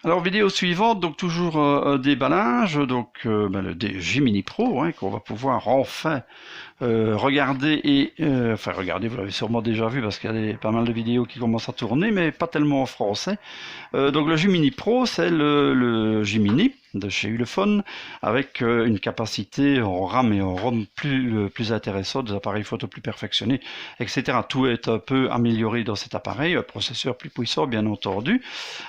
Alors, vidéo suivante, donc toujours un déballage, donc le Gemini Pro, hein, qu'on va pouvoir enfin regarder enfin regarder, vous l'avez sûrement déjà vu parce qu'il y a pas mal de vidéos qui commencent à tourner, mais pas tellement en français. Donc le Gemini Pro, c'est le Gemini de chez Ulefone avec une capacité en RAM et en ROM plus intéressante, des appareils photo plus perfectionnés, etc. Tout est un peu amélioré dans cet appareil, un processeur plus puissant bien entendu.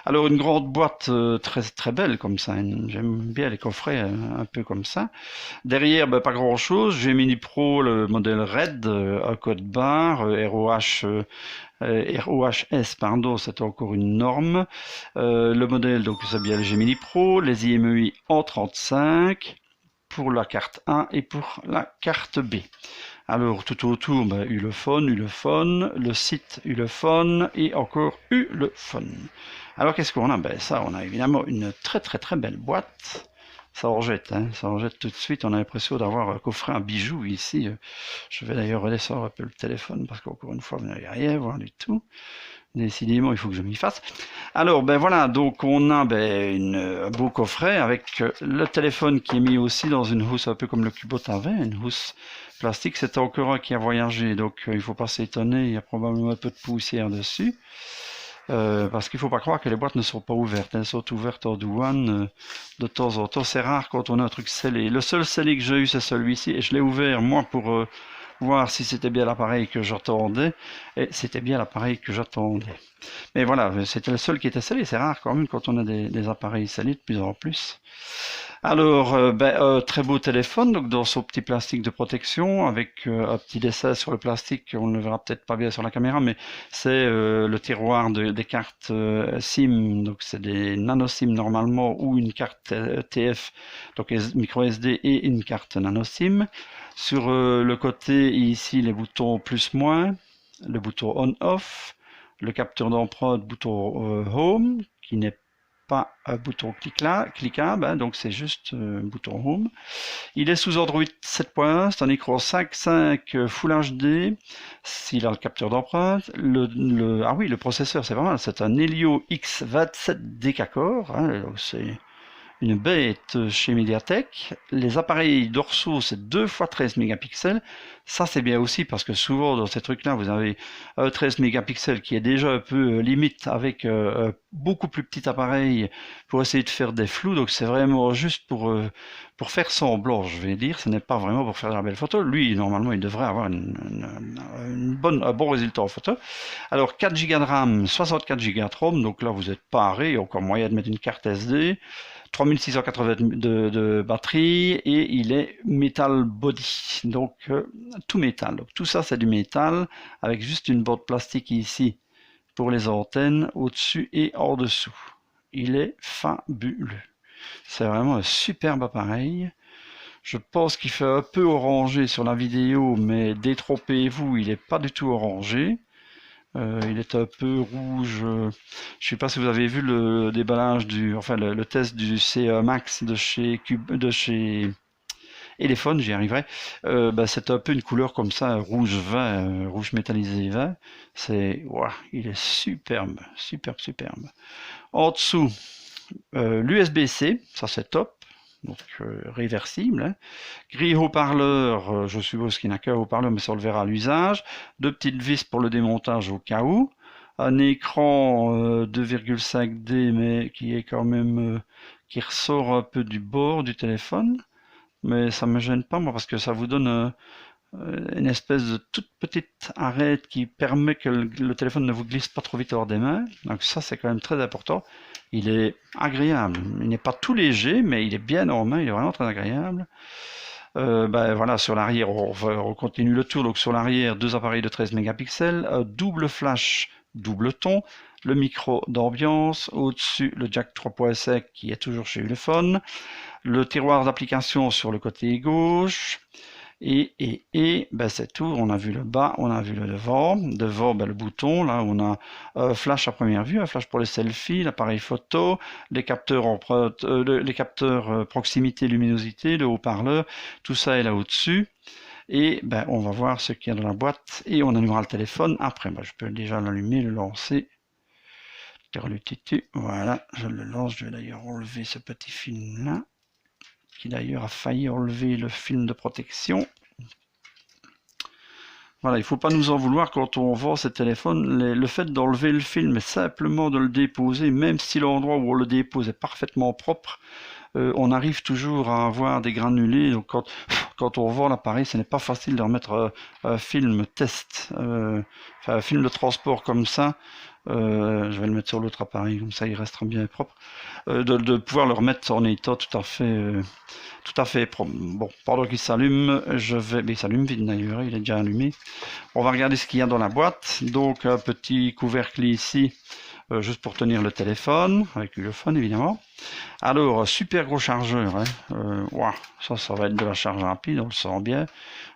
Alors une grande boîte très très belle comme ça, j'aime bien les coffrets un peu comme ça. Derrière, pas grand chose, Gemini Pro, le modèle Red, un code barre, ROHS, pardon, c'est encore une norme. Le modèle, donc c'est bien le Gemini Pro, les IMEI en 35 pour la carte A et pour la carte B. Alors tout autour, Ulefone, le site Ulefone et encore Ulefone. Alors qu'est-ce qu'on a? Ça, on a évidemment une très très très belle boîte. Ça en jette, hein, ça en jette tout de suite. On a l'impression d'avoir coffré un bijou ici. Je vais d'ailleurs redescendre un peu le téléphone parce qu'encore une fois, vous n'avez rien voir du tout. Décidément, il faut que je m'y fasse. Alors, voilà, donc on a un beau coffret avec le téléphone qui est mis aussi dans une housse un peu comme le Cubot avait, une housse plastique. C'est encore un qui a voyagé, donc il ne faut pas s'étonner, il y a probablement un peu de poussière dessus. Parce qu'il ne faut pas croire que les boîtes ne sont pas ouvertes. Elles sont ouvertes en douane de temps en temps. C'est rare quand on a un truc scellé. Le seul scellé que j'ai eu, c'est celui-ci. Et je l'ai ouvert, moi, pour voir si c'était bien l'appareil que j'attendais. Et c'était bien l'appareil que j'attendais. Mais voilà, c'était le seul qui était scellé. C'est rare quand même quand on a des appareils scellés de plus en plus. Alors, très beau téléphone, donc dans son petit plastique de protection, avec un petit dessin sur le plastique, on ne le verra peut-être pas bien sur la caméra, mais c'est le tiroir des cartes SIM, donc c'est des nano SIM normalement, ou une carte TF, donc micro SD et une carte nano SIM. Sur le côté, ici, les boutons plus-moins, le bouton on-off, le capteur d'empreinte, bouton Home, qui n'est pas un bouton cliquable, hein, donc c'est juste un bouton Home. Il est sous Android 7.1, c'est un écran 5.5 Full HD, s'il a le capteur d'empreinte. Ah oui, le processeur, c'est pas mal, c'est un Helio X27 Decacore, hein, c'est une bête chez Mediatek. Les appareils dorsaux, c'est 2 x 13 mégapixels. Ça, c'est bien aussi parce que souvent, dans ces trucs-là, vous avez 13 mégapixels qui est déjà un peu limite avec beaucoup plus petit appareil pour essayer de faire des flous. Donc, c'est vraiment juste pour faire semblant, je vais dire. Ce n'est pas vraiment pour faire de la belle photo. Lui, normalement, il devrait avoir un bon résultat en photo. Alors, 4 Go de RAM, 64 Go de ROM. Donc là, vous êtes paré. Il y a encore moyen de mettre une carte SD. 3680 de batterie et il est metal body, donc tout métal. Donc tout ça c'est du métal avec juste une boîte plastique ici pour les antennes au-dessus et en dessous. Il est fabuleux. C'est vraiment un superbe appareil. Je pense qu'il fait un peu orangé sur la vidéo, mais détrompez-vous, il n'est pas du tout orangé. Il est un peu rouge. Je ne sais pas si vous avez vu le déballage enfin le test du CE Max de chez Elephone, j'y arriverai. C'est un peu une couleur comme ça, rouge vin, rouge métallisé vin. Il est superbe, superbe, superbe. En dessous, l'USB-C, ça c'est top. Donc réversible, hein. Grille haut-parleur, je suppose qu'il n'a qu'un haut-parleur, mais ça on le verra à l'usage. Deux petites vis pour le démontage au cas où. Un écran 2,5D, mais qui est quand même qui ressort un peu du bord du téléphone. Mais ça me gêne pas moi parce que ça vous donne une espèce de toute petite arête qui permet que le téléphone ne vous glisse pas trop vite hors des mains. Donc ça c'est quand même très important. Il est agréable. Il n'est pas tout léger, mais il est bien en main. Il est vraiment très agréable. Voilà, sur l'arrière, on continue le tour. Donc sur l'arrière, deux appareils de 13 mégapixels, double flash, double ton, le micro d'ambiance, au-dessus le jack 3.5 qui est toujours chez Ulefone, le tiroir d'application sur le côté gauche, c'est tout. On a vu le bas, on a vu le devant. Devant, le bouton, là, on a flash à première vue, un flash pour les selfies, l'appareil photo, les capteurs proximité, luminosité, le haut-parleur, tout ça est là au-dessus. Et on va voir ce qu'il y a dans la boîte et on allumera le téléphone après. Je peux déjà l'allumer, le lancer. Perlutitu, voilà, je le lance. Je vais d'ailleurs enlever ce petit film-là, qui d'ailleurs a failli enlever le film de protection. Voilà, il ne faut pas nous en vouloir quand on vend ces téléphones. Le fait d'enlever le film et simplement de le déposer, même si l'endroit où on le dépose est parfaitement propre, on arrive toujours à avoir des granulés. Donc quand on vend l'appareil, ce n'est pas facile de remettre un film test, enfin un film de transport comme ça. Je vais le mettre sur l'autre appareil, comme ça il restera bien propre. De pouvoir le remettre en état tout à fait propre. Bon, pendant qu'il s'allume, mais il s'allume vite d'ailleurs, il est déjà allumé. On va regarder ce qu'il y a dans la boîte. Donc un petit couvercle ici, juste pour tenir le téléphone, avec le fun évidemment. Alors, super gros chargeur, hein. Wow, ça va être de la charge rapide, on le sent bien.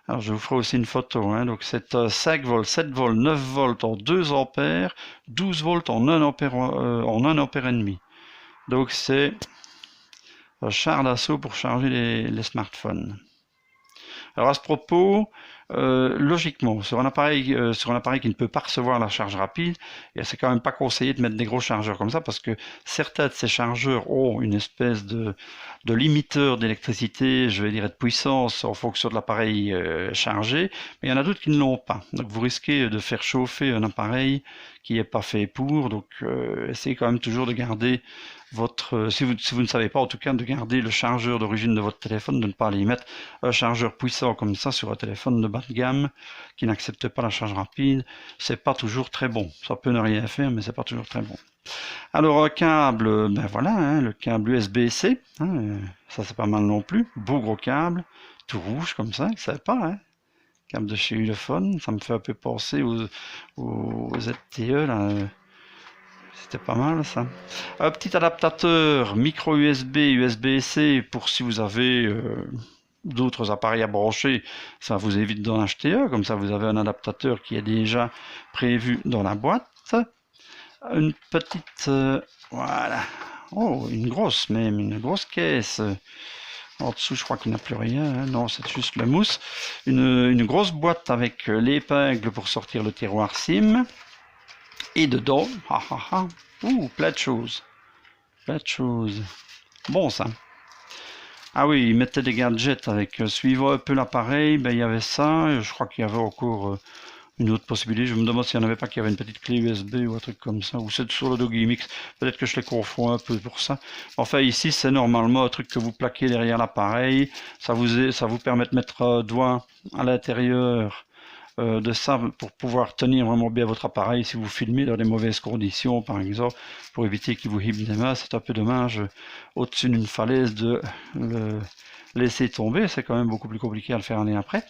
Alors, je vous ferai aussi une photo, hein. Donc, c'est 5 volts, 7 volts, 9 volts en 2 ampères, 12 volts en 1 ampère, et demi. Donc, c'est un char d'assaut pour charger les smartphones. Alors, à ce propos, logiquement, sur un appareil qui ne peut pas recevoir la charge rapide, c'est quand même pas conseillé de mettre des gros chargeurs comme ça, parce que certains de ces chargeurs ont une espèce de limiteur d'électricité, je vais dire, et de puissance en fonction de l'appareil chargé, mais il y en a d'autres qui ne l'ont pas. Donc vous risquez de faire chauffer un appareil qui n'est pas fait pour. Donc essayez quand même toujours de garder si vous ne savez pas, en tout cas, de garder le chargeur d'origine de votre téléphone, de ne pas aller y mettre un chargeur puissant comme ça sur un téléphone de bas de gamme qui n'accepte pas la charge rapide. C'est pas toujours très bon. Ça peut ne rien faire, mais c'est pas toujours très bon. Alors un câble, ben voilà, hein, le câble USB-C, hein, ça c'est pas mal non plus. Beau gros câble, tout rouge comme ça, sympa, hein. Câble de chez Ulefone, ça me fait un peu penser aux ZTE là. C'était pas mal ça. Un petit adaptateur micro USB, USB-C pour si vous avez d'autres appareils à brancher, ça vous évite d'en acheter un. Comme ça, vous avez un adaptateur qui est déjà prévu dans la boîte. Une petite, voilà. Oh, une grosse même, une grosse caisse. En dessous, je crois qu'il n'y a plus rien. Hein. Non, c'est juste la mousse. Une grosse boîte avec l'épingle pour sortir le tiroir SIM. Et dedans, plein de choses. Plein de choses. Bon, ça. Ah oui, ils mettaient des gadgets avec, suivant un peu l'appareil, ben, il y avait ça. Je crois qu'il y avait encore une autre possibilité. Je me demande s'il n'y en avait pas qui avait une petite clé USB ou un truc comme ça. Ou c'est sur le Doggy Mix. Peut-être que je les confonds un peu pour ça. Enfin, ici, c'est normalement un truc que vous plaquez derrière l'appareil. Ça vous permet de mettre un doigt à l'intérieur de ça pour pouvoir tenir vraiment bien votre appareil si vous filmez dans des mauvaises conditions par exemple, pour éviter qu'il vous hibe des mains. C'est un peu dommage au-dessus d'une falaise de le laisser tomber, c'est quand même beaucoup plus compliqué à le faire l'année après.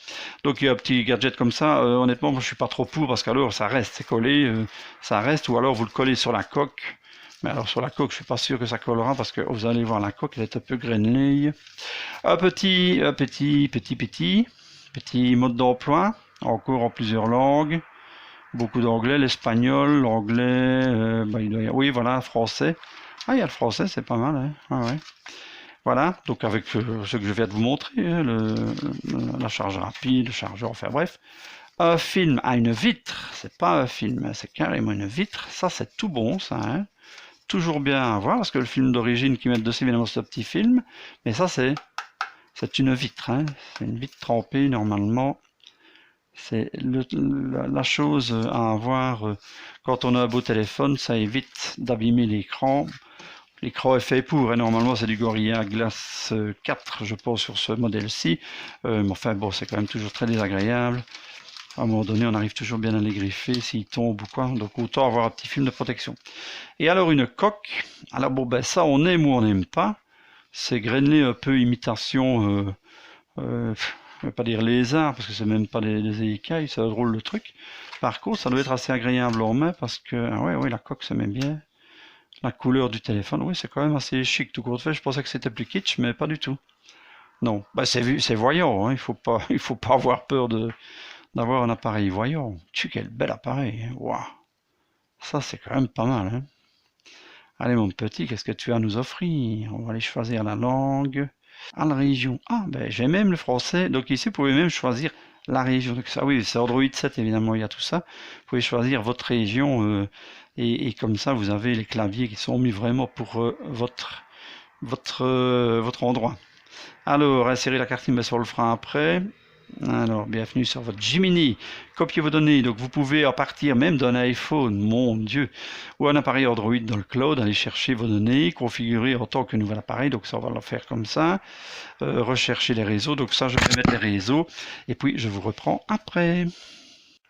Donc il y a un petit gadget comme ça, honnêtement moi je suis pas trop pour, parce qu'alors ça reste, c'est collé, ça reste, ou alors vous le collez sur la coque. Mais alors sur la coque, je suis pas sûr que ça collera, parce que vous allez voir, la coque elle est un peu grainée. Un petit mode d'emploi, encore en plusieurs langues, beaucoup d'anglais, l'espagnol, l'anglais, oui voilà, français. Ah, il y a le français, c'est pas mal, hein. Ah, ouais. Voilà, donc avec ce que je viens de vous montrer, hein, la charge rapide, le chargeur, enfin bref. Un film à une vitre, c'est pas un film, c'est carrément une vitre, ça c'est tout bon ça, hein. Toujours bien à voir, parce que le film d'origine qu'ils mettent dessus, évidemment c'est un petit film, mais ça c'est une vitre, hein. C'est une vitre trempée normalement. C'est la chose à avoir quand on a un beau téléphone, ça évite d'abîmer l'écran. L'écran est fait pour, et normalement c'est du Gorilla Glass 4, je pense, sur ce modèle-ci. Mais enfin bon, c'est quand même toujours très désagréable. À un moment donné, on arrive toujours bien à les griffer s'ils tombent ou quoi. Donc autant avoir un petit film de protection. Et alors une coque. Alors bon, ben ça on aime ou on n'aime pas. C'est grainelé un peu imitation... je vais pas dire lézard, parce que c'est même pas des écailles, c'est drôle le truc. Par contre, ça doit être assez agréable en main, parce que, ah ouais, la coque se met bien. La couleur du téléphone, oui, c'est quand même assez chic tout court de fait. Je pensais que c'était plus kitsch, mais pas du tout. Non, bah c'est voyant, hein. Il faut pas avoir peur d'avoir un appareil voyant. Quel bel appareil, hein. Waouh. Ça, c'est quand même pas mal, hein. Allez, mon petit, qu'est-ce que tu as à nous offrir? On va aller choisir la langue. À la région. Ah, ben j'ai même le français. Donc ici, vous pouvez même choisir la région. Donc ça, oui, c'est Android 7 évidemment, il y a tout ça. Vous pouvez choisir votre région et comme ça vous avez les claviers qui sont mis vraiment pour votre endroit. Alors, insérer la carte SIM, ça on le fera après. Alors, bienvenue sur votre Jiminy. Copiez vos données. Donc, vous pouvez, à partir même d'un iPhone, mon Dieu, ou un appareil Android dans le cloud, aller chercher vos données, configurer en tant que nouvel appareil. Donc, ça, on va le faire comme ça. Rechercher les réseaux. Donc, ça, je vais mettre les réseaux. Et puis, je vous reprends après.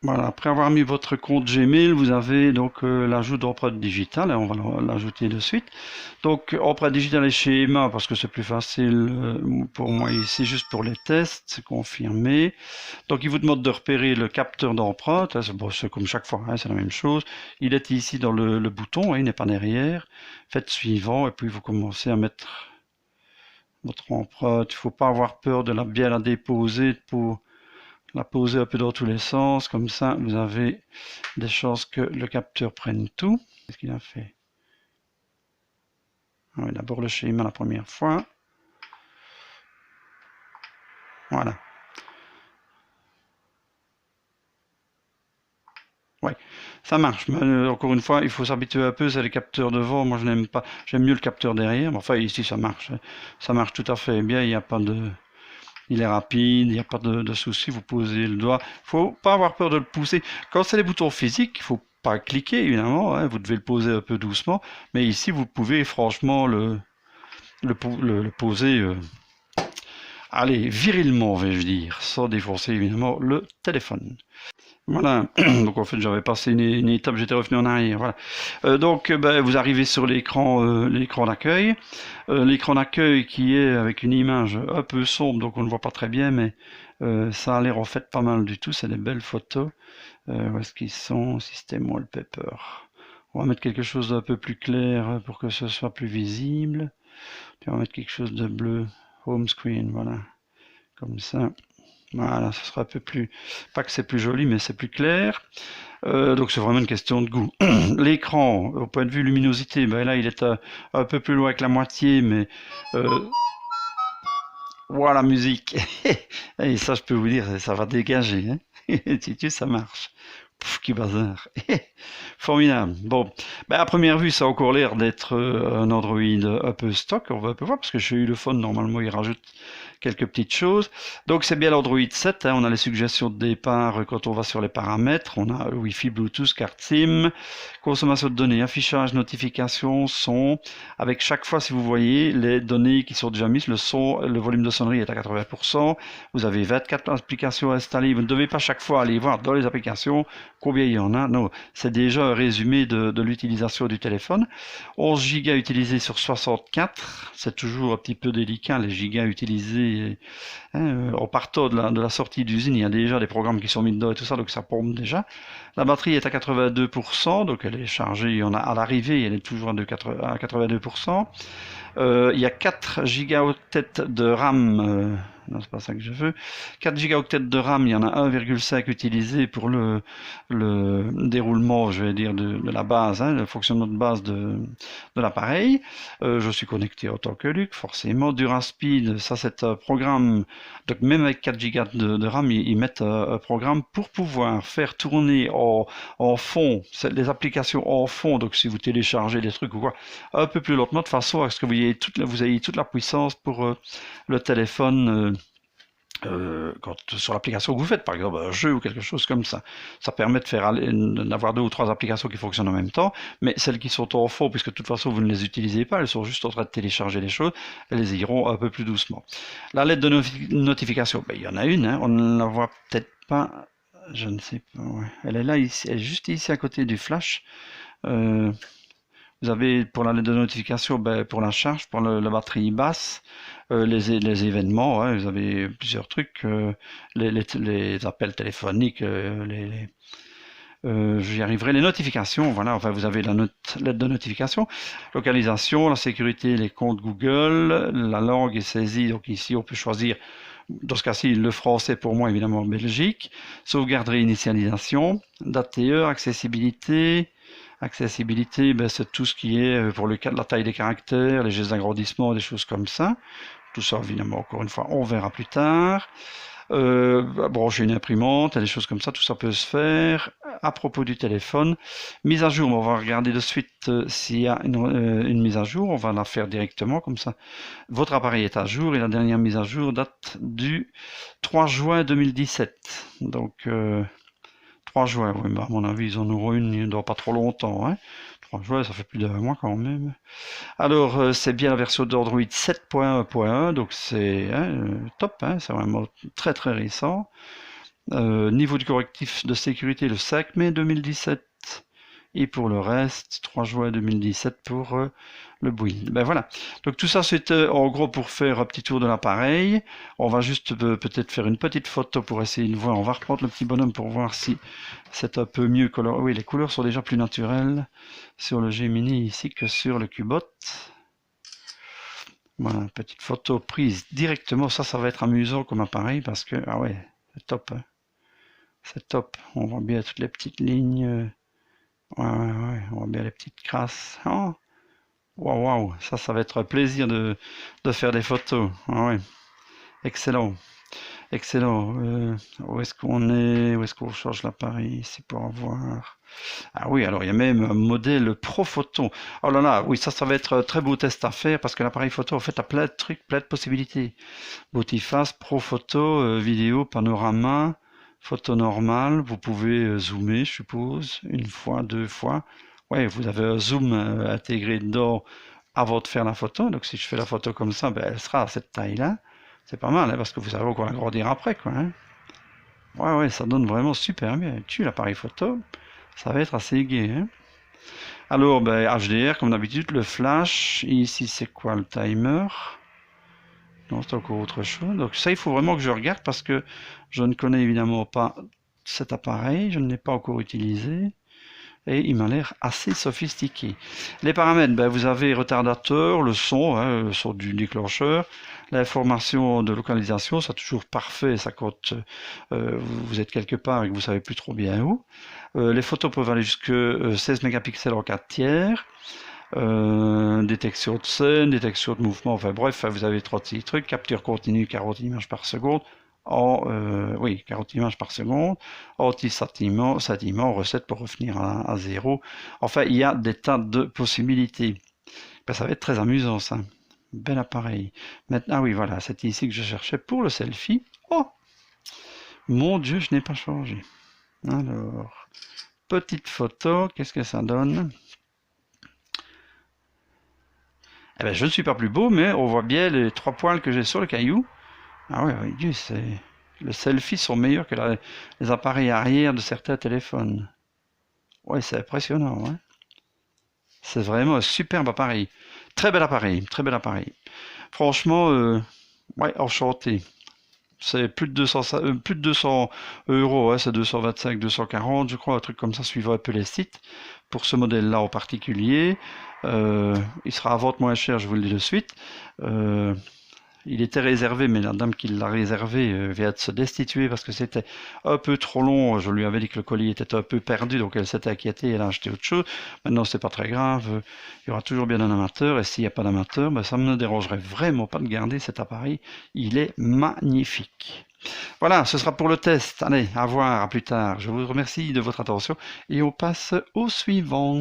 Voilà, après avoir mis votre compte Gmail, vous avez donc l'ajout d'empreinte digitale, on va l'ajouter de suite. Donc empreinte digitale et schéma, parce que c'est plus facile pour moi ici, juste pour les tests, c'est confirmé. Donc il vous demande de repérer le capteur d'empreinte, c'est comme chaque fois, hein, c'est la même chose. Il est ici dans le bouton, hein, il n'est pas derrière. Faites suivant, et puis vous commencez à mettre votre empreinte. Il ne faut pas avoir peur de bien la déposer pour la poser un peu dans tous les sens, comme ça vous avez des chances que le capteur prenne tout. Qu'est-ce qu'il a fait? Oui, d'abord le schéma la première fois. Voilà. Oui, ça marche. Mais, encore une fois, il faut s'habituer un peu, c'est les capteurs devant. Moi, je n'aime pas. J'aime mieux le capteur derrière. Mais enfin, ici, ça marche. Ça marche tout à fait bien. Il n'y a pas de... Il est rapide, il n'y a pas de souci, vous posez le doigt. Il ne faut pas avoir peur de le pousser. Quand c'est les boutons physiques, il ne faut pas cliquer, évidemment, hein, vous devez le poser un peu doucement. Mais ici, vous pouvez franchement le poser, allez, virilement, vais-je dire, sans défoncer, évidemment, le téléphone. Voilà, donc en fait j'avais passé une étape, j'étais revenu en arrière. Voilà. Donc vous arrivez sur l'écran d'accueil. L'écran d'accueil qui est avec une image un peu sombre, donc on ne voit pas très bien, mais ça a l'air en fait pas mal du tout, c'est des belles photos. Où est-ce qu'ils sont? System Wallpaper. On va mettre quelque chose d'un peu plus clair pour que ce soit plus visible. Puis on va mettre quelque chose de bleu. Home screen, voilà. Comme ça. Voilà, ce sera un peu plus, pas que c'est plus joli, mais c'est plus clair. Donc c'est vraiment une question de goût. L'écran, au point de vue luminosité, ben là il est un peu plus loin que la moitié, mais voilà, musique. Et ça, je peux vous dire, ça va dégager. Hein. Ça marche. Pouf, qui bazar. Formidable. Bon, à première vue, ça a encore l'air d'être un Android un peu stock. On va un peu voir, parce que chez Ulefone, normalement, il rajoute quelques petites choses. Donc, c'est bien l'Android 7. Hein. On a les suggestions de départ quand on va sur les paramètres. On a Wi-Fi, Bluetooth, carte SIM, consommation de données, affichage, notification, son. Avec chaque fois, si vous voyez, les données qui sont déjà mises, le son, le volume de sonnerie est à 80%. Vous avez 24 applications installées. Vous ne devez pas chaque fois aller voir dans les applications combien il y en a. Non, c'est déjà un résumé de l'utilisation du téléphone. 11 Go utilisés sur 64. C'est toujours un petit peu délicat, les gigas utilisés. En partant de la sortie d'usine, il y a déjà des programmes qui sont mis dedans et tout ça, donc ça pompe déjà. La batterie est à 82%, donc elle est chargée. Il y en a à l'arrivée, elle est toujours à 82%. Il y a 4 gigaoctets de RAM. Non, c'est pas ça que je veux. 4 gigaoctets de RAM, il y en a 1,5 utilisé pour le déroulement, je vais dire, de la base, hein, le fonctionnement de base de l'appareil. Je suis connecté en tant que Luc, forcément. Duraspeed, ça c'est un programme. Donc même avec 4 Go de RAM, ils mettent un programme pour pouvoir faire tourner en fond, les applications en fond. Donc si vous téléchargez des trucs ou quoi, un peu plus lentement, de façon à ce que vous ayez toute la puissance pour le téléphone. Sur l'application que vous faites, par exemple un jeu ou quelque chose comme ça, ça permet d'avoir 2 ou 3 applications qui fonctionnent en même temps, mais celles qui sont en fond, puisque de toute façon vous ne les utilisez pas, elles sont juste en train de télécharger les choses, elles iront un peu plus doucement. La lettre de notification, il y en a une, hein, on ne la voit peut-être pas, je ne sais pas, ouais. Elle est là, ici, elle est juste ici à côté du flash. Vous avez pour la lettre de notification, pour la charge, pour la batterie basse, les événements, hein, vous avez plusieurs trucs, les appels téléphoniques, j'y arriverai, les notifications, voilà, enfin vous avez la lettre de notification, localisation, la sécurité, les comptes Google, la langue est saisie, donc ici on peut choisir, dans ce cas-ci, le français pour moi, évidemment, Belgique, sauvegarde réinitialisation, date et heure, accessibilité. Accessibilité, c'est tout ce qui est pour la taille des caractères, les gestes d'agrandissement, des choses comme ça. Tout ça, évidemment, encore une fois, on verra plus tard. Brancher une imprimante, des choses comme ça, tout ça peut se faire. À propos du téléphone, mise à jour, on va regarder de suite s'il y a une mise à jour, on va la faire directement comme ça. Votre appareil est à jour et la dernière mise à jour date du 3 juin 2017. Donc 3 juin, oui, bah à mon avis ils en auront une dans pas trop longtemps. Hein. 3 juin, ça fait plus d'un mois quand même. Alors c'est bien la version d'Android 7.1.1, donc c'est top, hein, c'est vraiment très très récent. Niveau du correctif de sécurité le 5 mai 2017 et pour le reste 3 juin 2017 pour le build. Ben voilà, donc tout ça c'était en gros pour faire un petit tour de l'appareil. On va juste peut-être faire une petite photo pour essayer de voir. On va reprendre le petit bonhomme pour voir si c'est un peu mieux coloré. Oui, les couleurs sont déjà plus naturelles sur le Gemini ici que sur le Cubot. Voilà, petite photo prise directement. Ça va être amusant comme appareil parce que ah ouais, c'est top, hein. C'est top, on voit bien toutes les petites lignes. Ouais, on voit bien les petites crasses. Oh, waouh, ça va être un plaisir de faire des photos. Ah ouais, excellent, excellent. Où est-ce qu'on est? Où est-ce qu'on change l'appareil ici pour avoir? Ah oui, alors il y a même un modèle Pro Photo. Oh là là, oui, ça va être un très beau test à faire parce que l'appareil photo, en fait, a plein de trucs, plein de possibilités. Botiface, Pro Photo, vidéo, panorama. Photo normale, vous pouvez zoomer, je suppose, une fois, deux fois. Ouais, vous avez un zoom intégré dedans avant de faire la photo. Donc si je fais la photo comme ça, ben, elle sera à cette taille-là. C'est pas mal, hein, parce que vous savez qu'on l'agrandir après, quoi. Hein. Ouais, ça donne vraiment super bien. Tu l'appareil photo, ça va être assez gai. Hein. Alors, ben, HDR, comme d'habitude, le flash. Et ici, c'est quoi le timer? Non, c'est encore autre chose. Donc ça, il faut vraiment que je regarde parce que je ne connais évidemment pas cet appareil, je ne l'ai pas encore utilisé et il m'a l'air assez sophistiqué. Les paramètres, ben, vous avez retardateur, le son, hein, le son du déclencheur, l'information de localisation, c'est toujours parfait, ça quand vous êtes quelque part et que vous savez plus trop bien où. Les photos peuvent aller jusque 16 mégapixels en 4 tiers. Détection de scène, détection de mouvement, enfin bref, vous avez 36 trucs, capture continue 40 images par seconde, 40 images par seconde, anti-scintillement, recette pour revenir à zéro. Enfin, il y a des tas de possibilités. Ben, ça va être très amusant ça. Bel appareil. Maintenant, ah oui, voilà, c'est ici que je cherchais pour le selfie. Oh, mon Dieu, je n'ai pas changé. Alors, petite photo, qu'est-ce que ça donne? Eh ben, je ne suis pas plus beau, mais on voit bien les 3 poils que j'ai sur le caillou. Ah ouais, Dieu, les selfies sont meilleurs que les appareils arrière de certains téléphones. Ouais, c'est impressionnant. Hein. C'est vraiment un superbe appareil. Très bel appareil, très bel appareil. Franchement, ouais, enchanté. C'est plus de 200 euros, hein, c'est 225, 240, je crois, un truc comme ça, suivant un peu les sites. Pour ce modèle-là en particulier, il sera à vente moins cher, je vous le dis de suite. Il était réservé, mais la dame qui l'a réservé vient de se destituer parce que c'était un peu trop long. Je lui avais dit que le colis était un peu perdu, donc elle s'était inquiétée, elle a acheté autre chose. Maintenant, c'est pas très grave. Il y aura toujours bien un amateur, et s'il n'y a pas d'amateur, ben, ça ne me dérangerait vraiment pas de garder cet appareil. Il est magnifique. Voilà, ce sera pour le test. Allez, à voir, à plus tard. Je vous remercie de votre attention et on passe au suivant.